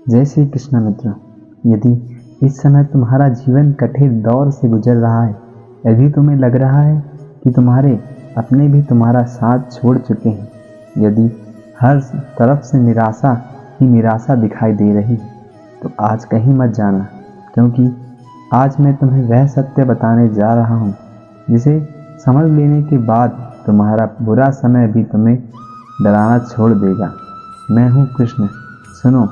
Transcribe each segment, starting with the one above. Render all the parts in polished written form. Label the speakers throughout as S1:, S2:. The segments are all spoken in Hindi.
S1: जय श्री कृष्ण मित्र। यदि इस समय तुम्हारा जीवन कठिन दौर से गुजर रहा है, यदि तुम्हें लग रहा है कि तुम्हारे अपने भी तुम्हारा साथ छोड़ चुके हैं, यदि हर तरफ से निराशा ही निराशा दिखाई दे रही है, तो आज कहीं मत जाना, क्योंकि आज मैं तुम्हें वह सत्य बताने जा रहा हूँ जिसे समझ लेने के बाद तुम्हारा बुरा समय भी तुम्हें डराना छोड़ देगा। मैं हूँ कृष्ण। सुनो,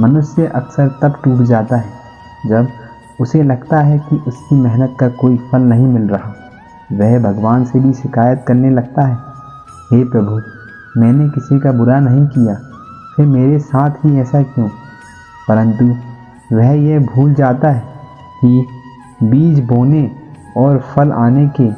S1: मनुष्य अक्सर तब टूट जाता है जब उसे लगता है कि उसकी मेहनत का कोई फल नहीं मिल रहा। वह भगवान से भी शिकायत करने लगता है, हे प्रभु, मैंने किसी का बुरा नहीं किया, फिर मेरे साथ ही ऐसा क्यों? परंतु वह यह भूल जाता है कि बीज बोने और फल आने के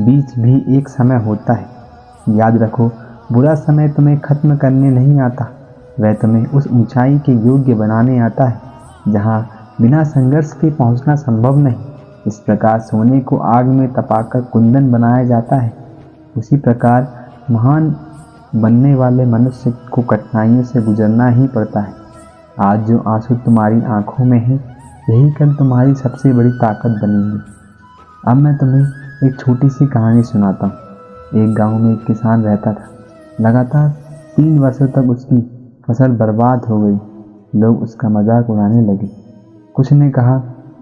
S1: बीच भी एक समय होता है। याद रखो, बुरा समय तुम्हें खत्म करने नहीं आता, वह तुम्हें उस ऊंचाई के योग्य बनाने आता है जहां बिना संघर्ष के पहुंचना संभव नहीं। इस प्रकार सोने को आग में तपाकर कुंदन बनाया जाता है, उसी प्रकार महान बनने वाले मनुष्य को कठिनाइयों से गुजरना ही पड़ता है। आज जो आंसू तुम्हारी आंखों में है, यही कल तुम्हारी सबसे बड़ी ताकत बनेंगे। अब मैं तुम्हें एक छोटी सी कहानी सुनाता हूँ। एक गांव में एक किसान रहता था। लगातार 3 वर्षों तक उसकी फसल बर्बाद हो गई। लोग उसका मजाक उड़ाने लगे। कुछ ने कहा,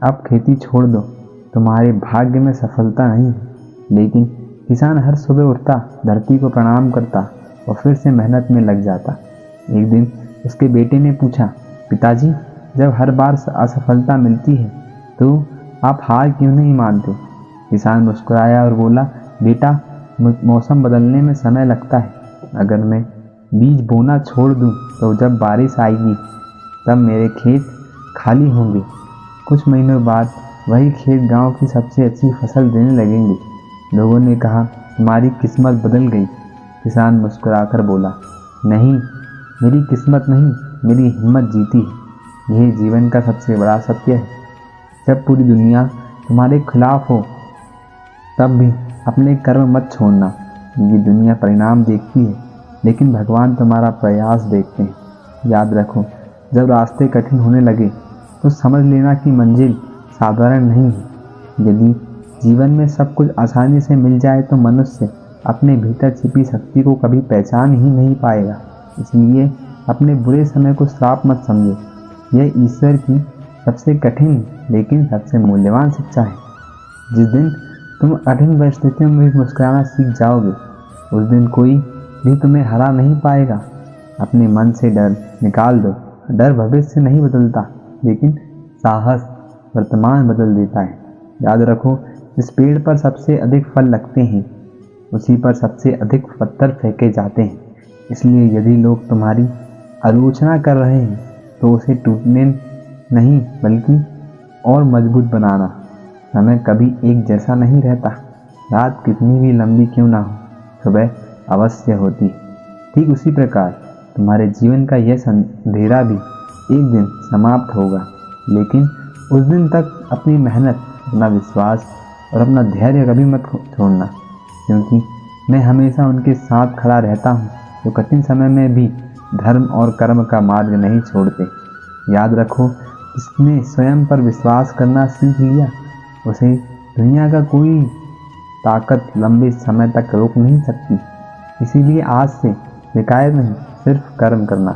S1: अब खेती छोड़ दो, तुम्हारे भाग्य में सफलता नहीं है। लेकिन किसान हर सुबह उठता, धरती को प्रणाम करता और फिर से मेहनत में लग जाता। एक दिन उसके बेटे ने पूछा, पिताजी, जब हर बार असफलता मिलती है तो आप हार क्यों नहीं मानते? किसान मुस्कुराया और बोला, बेटा, मौसम बदलने में समय लगता है। अगर मैं बीज बोना छोड़ दूं तो जब बारिश आएगी तब मेरे खेत खाली होंगे। कुछ महीनों बाद वही खेत गांव की सबसे अच्छी फसल देने लगेंगे। लोगों ने कहा, तुम्हारी किस्मत बदल गई। किसान मुस्कुराकर बोला, नहीं, मेरी किस्मत नहीं, मेरी हिम्मत जीती है। यही जीवन का सबसे बड़ा सत्य है। जब पूरी दुनिया तुम्हारे खिलाफ हो तब भी अपने कर्म मत छोड़ना। ये दुनिया परिणाम देखती है, लेकिन भगवान तुम्हारा प्रयास देखते हैं। याद रखो, जब रास्ते कठिन होने लगे तो समझ लेना कि मंजिल साधारण नहीं है। यदि जीवन में सब कुछ आसानी से मिल जाए तो मनुष्य अपने भीतर छिपी शक्ति को कभी पहचान ही नहीं पाएगा। इसलिए अपने बुरे समय को श्राप मत समझो। यह ईश्वर की सबसे कठिन लेकिन सबसे मूल्यवान शिक्षा है। जिस दिन तुम कठिन परिस्थितियों में भी मुस्कुराना सीख जाओगे, उस दिन कोई भी तुम्हें हरा नहीं पाएगा। अपने मन से डर निकाल दो। डर भविष्य नहीं बदलता, लेकिन साहस वर्तमान बदल देता है। याद रखो, जिस पेड़ पर सबसे अधिक फल लगते हैं उसी पर सबसे अधिक पत्थर फेंके जाते हैं। इसलिए यदि लोग तुम्हारी आलोचना कर रहे हैं तो उसे टूटने नहीं बल्कि और मजबूत बनाना। समय कभी एक जैसा नहीं रहता। रात कितनी भी लंबी क्यों ना हो, सुबह अवश्य होती। ठीक उसी प्रकार तुम्हारे जीवन का यह अंधेरा भी एक दिन समाप्त होगा, लेकिन उस दिन तक अपनी मेहनत, अपना विश्वास और अपना धैर्य कभी मत छोड़ना, क्योंकि मैं हमेशा उनके साथ खड़ा रहता हूँ जो कठिन समय में भी धर्म और कर्म का मार्ग नहीं छोड़ते। याद रखो, जिसने स्वयं पर विश्वास करना सीख लिया उसे दुनिया का कोई ताकत लंबे समय तक रोक नहीं सकती। इसीलिए आज से शिकायत नहीं, सिर्फ कर्म करना,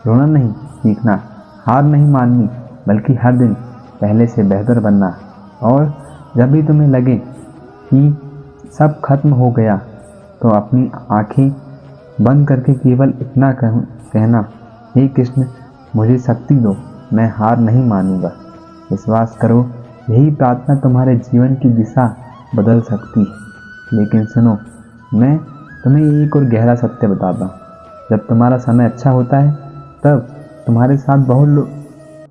S1: रोना नहीं, सीखना, हार नहीं माननी, बल्कि हर दिन पहले से बेहतर बनना। और जब भी तुम्हें लगे कि सब खत्म हो गया तो अपनी आंखें बंद करके केवल इतना कहना, हे कृष्ण, मुझे शक्ति दो, मैं हार नहीं मानूंगा। विश्वास करो, यही प्रार्थना तुम्हारे जीवन की दिशा बदल सकती है। लेकिन सुनो, मैं तुम्हें एक और गहरा सत्य बताता हूँ। जब तुम्हारा समय अच्छा होता है तब तुम्हारे साथ बहुत लोग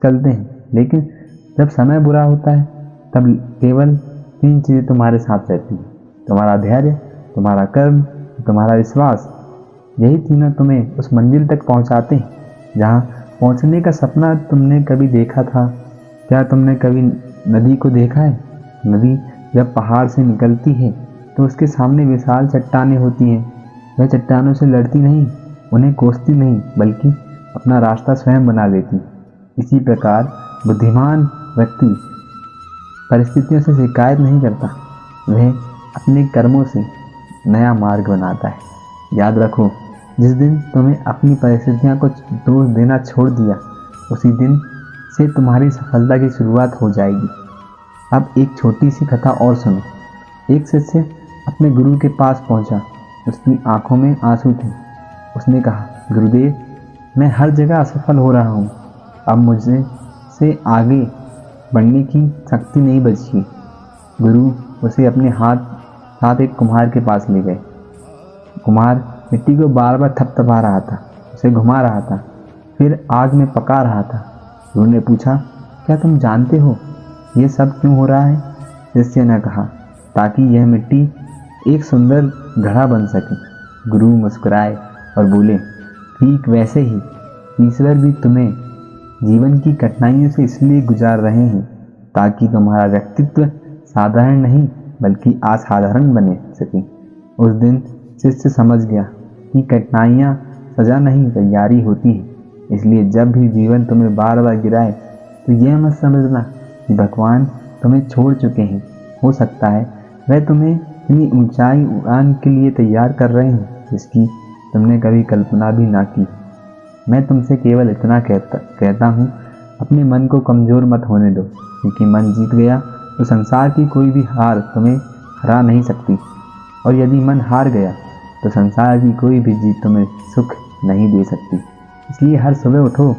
S1: चलते हैं, लेकिन जब समय बुरा होता है तब केवल 3 चीज़ें तुम्हारे साथ रहती हैं, तुम्हारा धैर्य, तुम्हारा कर्म, तुम्हारा विश्वास। यही तीनों तुम्हें उस मंजिल तक पहुंचाते हैं जहां पहुंचने का सपना तुमने कभी देखा था। क्या तुमने कभी नदी को देखा है? नदी जब पहाड़ से निकलती है तो उसके सामने विशाल चट्टानें होती हैं। वह चट्टानों से लड़ती नहीं, उन्हें कोसती नहीं, बल्कि अपना रास्ता स्वयं बना लेती। इसी प्रकार बुद्धिमान व्यक्ति परिस्थितियों से शिकायत नहीं करता, वह अपने कर्मों से नया मार्ग बनाता है। याद रखो, जिस दिन तुम्हें अपनी परिस्थितियों को दोष देना छोड़ दिया, उसी दिन से तुम्हारी सफलता की शुरुआत हो जाएगी। अब एक छोटी सी कथा और सुनो। एक शिष्य अपने गुरु के पास पहुंचा। उसकी आंखों में आंसू थे। उसने कहा, गुरुदेव, मैं हर जगह असफल हो रहा हूँ। अब मुझे से आगे बढ़ने की शक्ति नहीं बची है। गुरु उसे अपने साथ एक कुम्हार के पास ले गए। कुम्हार मिट्टी को बार बार थपथपा रहा था, उसे घुमा रहा था, फिर आग में पका रहा था। गुरु ने पूछा, क्या तुम जानते हो ये सब क्यों हो रहा है? शिष्य ने कहा, ताकि यह मिट्टी एक सुंदर घड़ा बन सके। गुरु मुस्कुराए और बोले, ठीक वैसे ही ईश्वर भी तुम्हें जीवन की कठिनाइयों से इसलिए गुजार रहे हैं ताकि तुम्हारा व्यक्तित्व साधारण नहीं बल्कि असाधारण बने सके। उस दिन शिष्य समझ गया कि कठिनाइयाँ सजा नहीं, तैयारी होती है। इसलिए जब भी जीवन तुम्हें बार बार गिराए तो यह मत समझना कि भगवान तुम्हें छोड़ चुके हैं। हो सकता है वह तुम्हें इतनी ऊंचाई उड़ान के लिए तैयार कर रहे हैं जिसकी तुमने कभी कल्पना भी ना की। मैं तुमसे केवल इतना कहता हूँ, अपने मन को कमज़ोर मत होने दो, क्योंकि मन जीत गया तो संसार की कोई भी हार तुम्हें हरा नहीं सकती, और यदि मन हार गया तो संसार की कोई भी जीत तुम्हें सुख नहीं दे सकती। इसलिए हर सुबह उठो,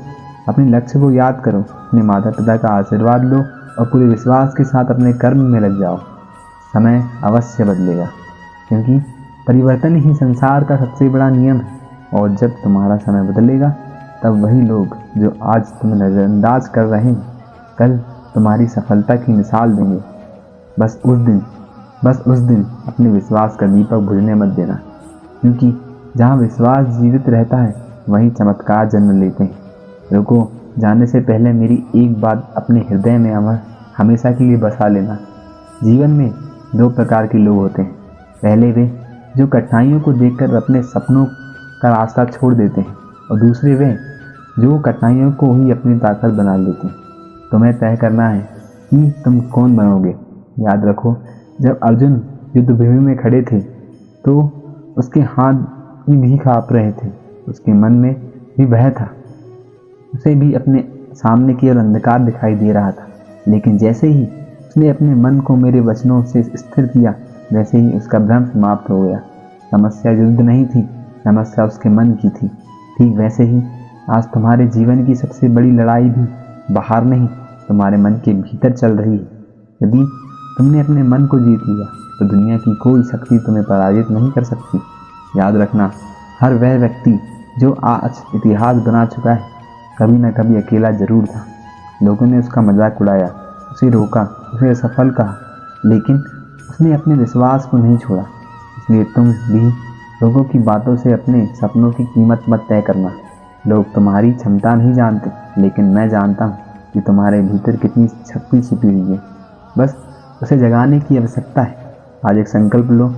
S1: अपने लक्ष्य को याद करो, अपने माता पिता का आशीर्वाद लो और पूरे विश्वास के साथ अपने कर्म में लग जाओ। समय अवश्य बदलेगा, क्योंकि परिवर्तन ही संसार का सबसे बड़ा नियम है। और जब तुम्हारा समय बदलेगा तब वही लोग जो आज तुम्हें नज़रअंदाज कर रहे हैं कल तुम्हारी सफलता की मिसाल देंगे। बस उस दिन अपने विश्वास का दीपक बुझने मत देना, क्योंकि जहाँ विश्वास जीवित रहता है वहीं चमत्कार जन्म लेते हैं। रुको, जाने से पहले मेरी एक बात अपने हृदय में हमेशा के लिए बसा लेना। जीवन में दो प्रकार के लोग होते हैं। पहले वे जो कठिनाइयों को देखकर अपने सपनों का रास्ता छोड़ देते हैं, और दूसरे वे जो कठिनाइयों को ही अपनी ताकत बना लेते हैं। तुम्हें तय करना है कि तुम कौन बनोगे। याद रखो, जब अर्जुन युद्ध भूमि में खड़े थे तो उसके हाथ भी कांप रहे थे, उसके मन में भी भय था, उसे भी अपने सामने केवल अंधकार दिखाई दे रहा था। लेकिन जैसे ही उसने अपने मन को मेरे वचनों से स्थिर किया, वैसे ही उसका भ्रम समाप्त हो गया। समस्या युद्ध नहीं थी, समस्या उसके मन की थी। ठीक वैसे ही आज तुम्हारे जीवन की सबसे बड़ी लड़ाई भी बाहर नहीं, तुम्हारे मन के भीतर चल रही है। यदि तुमने अपने मन को जीत लिया तो दुनिया की कोई शक्ति तुम्हें पराजित नहीं कर सकती। याद रखना, हर वह व्यक्ति जो आज इतिहास बना चुका है कभी न कभी अकेला जरूर था। लोगों ने उसका मजाक उड़ाया, उसे रोका, उसे असफल कहा, लेकिन उसने अपने विश्वास को नहीं छोड़ा। इसलिए तुम भी लोगों की बातों से अपने सपनों की कीमत मत तय करना। लोग तुम्हारी क्षमता नहीं जानते, लेकिन मैं जानता हूँ कि तुम्हारे भीतर कितनी शक्ति छिपी हुई है। बस उसे जगाने की आवश्यकता है। आज एक संकल्प लो,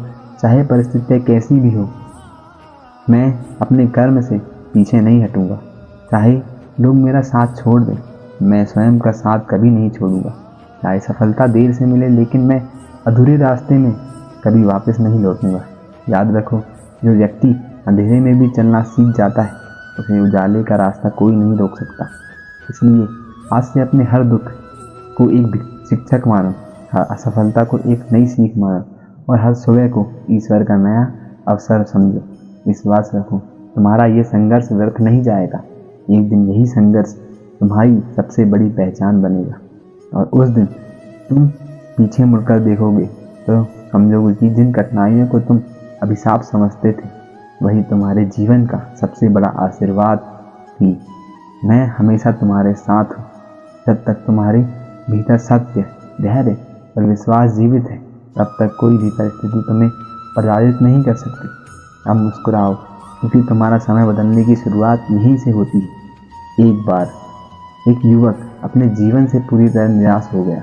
S1: चाहे परिस्थितियाँ कैसी भी हो, मैं अपने कर्म से पीछे नहीं हटूंगा। चाहे लोग मेरा साथ छोड़ दें, मैं स्वयं का साथ कभी नहीं छोड़ूंगा। चाहे सफलता देर से मिले, लेकिन मैं अधूरे रास्ते में कभी वापस नहीं लौटूंगा। याद रखो, जो व्यक्ति अंधेरे में भी चलना सीख जाता है उसे उजाले का रास्ता कोई नहीं रोक सकता। इसलिए आज से अपने हर दुख को एक शिक्षक मानो, हर असफलता को एक नई सीख मानो, और हर सुबह को ईश्वर का नया अवसर समझो। विश्वास रखो, तुम्हारा ये संघर्ष व्यर्थ नहीं जाएगा। एक दिन यही संघर्ष तुम्हारी सबसे बड़ी पहचान बनेगा, और उस दिन तुम पीछे मुड़कर देखोगे तो समझोगे कि जिन कठिनाइयों को तुम अभिशाप समझते थे वही तुम्हारे जीवन का सबसे बड़ा आशीर्वाद थी। मैं हमेशा तुम्हारे साथ हूँ। जब तक तुम्हारे भीतर सत्य, धैर्य और विश्वास जीवित है, तब तक कोई भी परिस्थिति तुम्हें पराजित नहीं कर सकती। अब मुस्कुराओ, क्योंकि तुम्हारा समय बदलने की शुरुआत यहीं से होती है। एक बार एक युवक अपने जीवन से पूरी तरह निराश हो गया।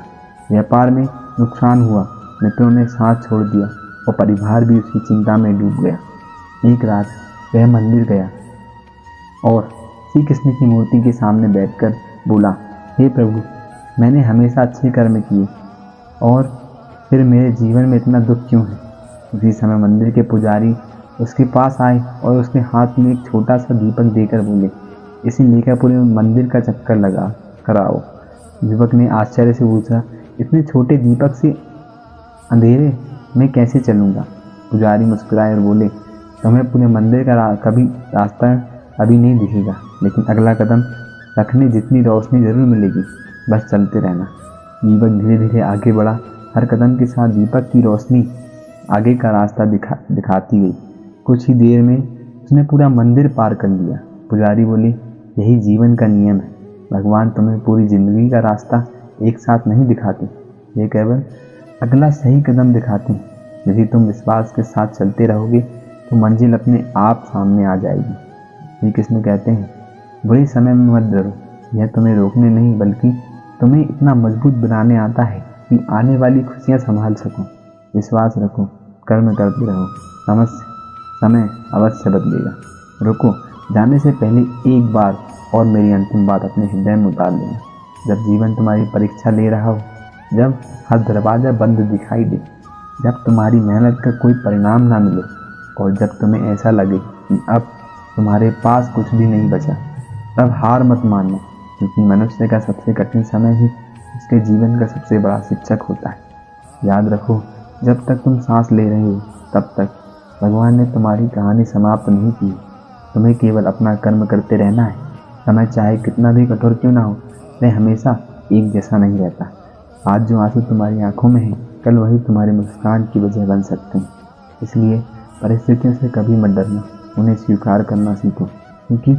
S1: व्यापार में नुकसान हुआ, मित्रों ने साथ छोड़ दिया और परिवार भी उसकी चिंता में डूब गया। एक रात वह मंदिर गया और श्री कृष्ण की मूर्ति के सामने बैठकर बोला, हे प्रभु, मैंने हमेशा अच्छे कर्म किए और फिर मेरे जीवन में इतना दुख क्यों है। उसी समय मंदिर के पुजारी उसके पास आए और उसके हाथ में एक छोटा सा दीपक देकर बोले, इसे लेकर पूरे मंदिर का चक्कर लगा कराओ। युवक ने आश्चर्य से पूछा, इतने छोटे दीपक से अंधेरे में कैसे चलूँगा। पुजारी मुस्कुराए और बोले, तुम्हें पूरे मंदिर का कभी रास्ता अभी नहीं दिखेगा, लेकिन अगला कदम रखने जितनी रोशनी जरूर मिलेगी, बस चलते रहना। युवक धीरे धीरे आगे बढ़ा। हर कदम के साथ दीपक की रोशनी आगे का रास्ता दिखाती गई। कुछ ही देर में उसने पूरा मंदिर पार कर लिया। पुजारी बोले, यही जीवन का नियम है, भगवान तुम्हें पूरी जिंदगी का रास्ता एक साथ नहीं दिखाते, ये केवल अगला सही कदम दिखाते हैं। यदि तुम विश्वास के साथ चलते रहोगे तो मंजिल अपने आप सामने आ जाएगी। श्री कृष्ण कहते हैं, बुरे समय में मत डरो, यह तुम्हें रोकने नहीं बल्कि तुम्हें इतना मजबूत बनाने आता है कि आने वाली खुशियाँ संभाल सको। विश्वास रखो, कर्म करते रहो, समय अवश्य बदलेगा। रुको, जाने से पहले एक बार और मेरी अंतिम बात अपने हृदय में उतार लेना। जब जीवन तुम्हारी परीक्षा ले रहा हो, जब हर दरवाज़ा बंद दिखाई दे, जब तुम्हारी मेहनत का कोई परिणाम ना मिले और जब तुम्हें ऐसा लगे कि अब तुम्हारे पास कुछ भी नहीं बचा, तब हार मत मानना, क्योंकि मनुष्य का सबसे कठिन समय ही उसके जीवन का सबसे बड़ा शिक्षक होता है। याद रखो, जब तक तुम सांस ले रहे हो तब तक भगवान ने तुम्हारी कहानी समाप्त नहीं की। तुम्हें केवल अपना कर्म करते रहना है। समय चाहे कितना भी कठोर क्यों ना हो, वह हमेशा एक जैसा नहीं रहता। आज जो आंसू तुम्हारी आंखों में है, कल वही तुम्हारी मुस्कान की वजह बन सकते हैं। इसलिए परिस्थितियों से कभी मत डरना, उन्हें स्वीकार करना सीखो, क्योंकि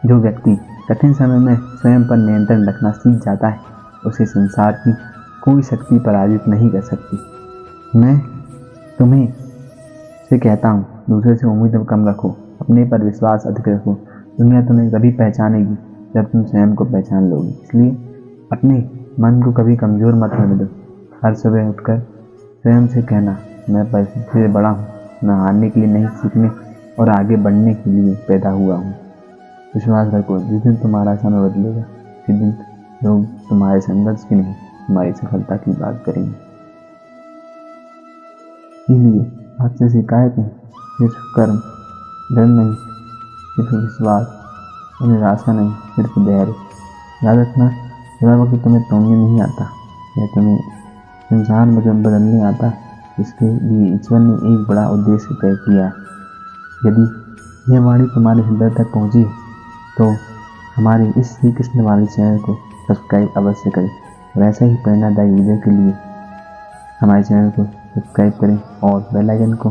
S1: जो व्यक्ति कठिन समय में स्वयं पर नियंत्रण रखना सीख जाता है, उसे संसार की कोई शक्ति पराजित नहीं कर सकती। मैं तुम्हें से कहता हूँ, दूसरे से उम्मीद कम रखो, अपने पर विश्वास अधिक रखो। दुनिया तुम्हें कभी पहचानेगी जब तुम स्वयं को पहचान लोगे। इसलिए अपने मन को कभी कमज़ोर मत होने दो। हर सुबह उठकर स्वयं से कहना, मैं परिस्थिति से बड़ा हूँ, मैं हारने के लिए नहीं, सीखने और आगे बढ़ने के लिए पैदा हुआ हूँ। विश्वास रखो, जिस दिन तुम्हारा समय बदलेगा, उसी दिन लोग तुम्हारे संघर्ष की नहीं, तुम्हारी सफलता की बात करेंगे। इसलिए आपसे शिकायत है, सिर्फ कर्म, डर नहीं, सिर्फ विश्वास और निराशा नहीं, सिर्फ धैर्य। याद रखना, बुरा वक्त तुम्हें तोड़ने नहीं आता, यह तुम्हें संसार में बदलने आता, इसके लिए ईश्वर ने एक बड़ा उद्देश्य तय किया है। यदि यह वाणी तुम्हारे हृदय तक पहुँची तो हमारे इस श्री कृष्ण वाणी चैनल को सब्सक्राइब अवश्य करें। वैसे ही प्रेरणादायी वीडियो के लिए हमारे चैनल को सब्सक्राइब करें और बेल आइकन को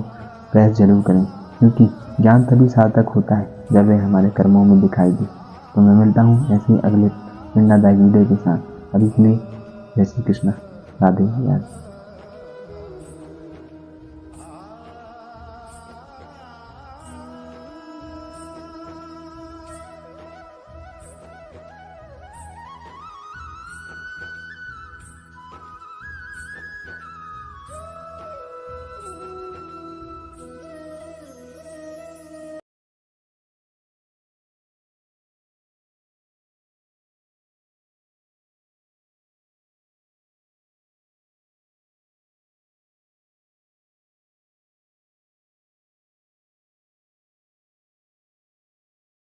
S1: प्रेस जरूर करें, क्योंकि ज्ञान तभी सार्थक होता है जब वह हमारे कर्मों में दिखाई दे। तो मैं मिलता हूँ ऐसे ही अगले प्रेरणादायी वीडियो के साथ। अभी के लिए जय श्री कृष्ण, राधे राधे।